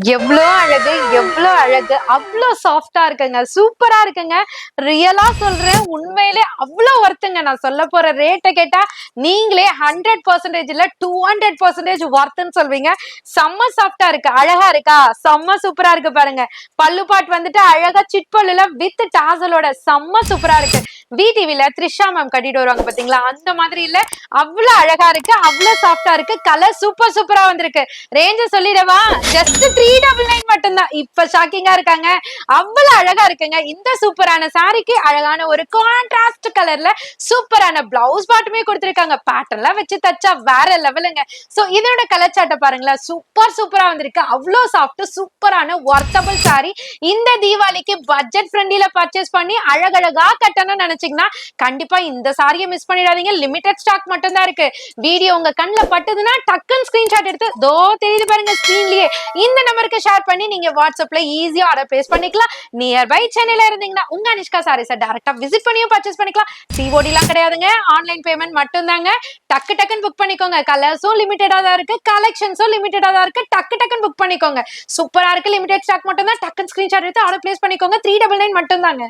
எவ்ளோ அழகு, எவ்ளோ அழகு. அவ்ளோ சாஃப்ட்டா இருக்குங்க. சூப்பரா இருக்குங்க. ரியலா சொல்றேன். உண்மையிலே அவ்ளோ ஒர்த்துங்க. நான் சொல்லப் போற ரேட்ட கேட்டா, நீங்களே 100% இல்ல 200% ஒர்த்துன்னு சொல்வீங்க. செம்ம சாஃப்ட்டா இருக்கு. அழகா இருக்கா? செம்ம சூப்பரா இருக்கு பாருங்க. பல்லு பார்ட் வந்துட்டு அழகா சிட் பல்லுல வித் டாசலோட செம்ம சூப்பரா இருக்கு. விடிவில த்ரிஷா மேம் கட்டிட்டு வருவாங்க பாத்தீங்களா? அந்த மாதிரி இல்ல. அவ்ளோ அழகா இருக்கு. அவ்ளோ சாஃப்ட்டா இருக்கு. கலர் சூப்பரா வந்திருக்கு. ரேஞ்ச சொல்லிடவா? ஜஸ்ட் 399 மட்டும்தான். இப்ப ஷாக்கிங்கா இருக்காங்க. அவ்வளவு அழகா இருக்குங்க. இந்த சூப்பரான சாரிக்கு அழகான ஒரு கான்ட்ராஸ்ட் கலர்ல சூப்பரான பிளவுஸ் பாட்டுமே கொடுத்திருக்காங்க. பேட்டர்ன்லாம் வச்சு தச்சா வேற லெவலுங்க. சோ இதோட கலர் சார்ட்ட பாருங்களேன். சூப்பரா வந்திருக்கு. அவ்வளோ சாஃப்ட் சூப்பரான ஒர்த்தபிள் சாரி. இந்த தீபாவளிக்கு பட்ஜெட் ஃப்ரெண்ட்லில பர்ச்சேஸ் பண்ணி அழகழகா கட்டணும்னு நினைச்சீங்கன்னா கண்டிப்பா இந்த சாரியை மிஸ் பண்ணிடாதீங்க. லிமிடெட் ஸ்டாக் மட்டும் தான் இருக்கு. வீடியோ உங்க கண்ணுல பட்டதுன்னா டக்குன்னு ஸ்கிரீன்ஷாட் எடுத்து தோ தெரியுது பாருங்க ஸ்கிரீன்லயே இந்த நம்பருக்கு ஷேர் பண்ணி நீங்க வாட்ஸ்அப்ல ஈஸியா ஆர்டர் பிளேஸ் பண்ணிக்கலாம். நியர்பை சென்னையில இருந்தீங்கன்னா உங்க அனிஷ்கா சாரீஸை டைரக்டா விசிட் பண்ணியும் பர்ச்சேஸ் பண்ணிக்கலாம். சிஓடி எல்லாம் கிடையாதுங்க. ஆன்லைன் பேமெண்ட் மட்டும் தாங்க. டக்குன்னு புக் பண்ணிக்கோங்க. கலர்ஸும் லிமிட்டடா தான் இருக்கு. கலெக்ஷன்ஸும் லிமிட்டடா தான் இருக்கு. டக்குன்னு புக் பண்ணிக்கோங்க. சூப்பரா இருக்கு. லிமிடெட் ஸ்டாக் மட்டும் தான். டக்குன்னு ஸ்கிரீன்ஷாட் எடுத்து ஆர்டர் பிளேஸ் பண்ணிக்கோங்க. 399 மட்டும் தாங்க.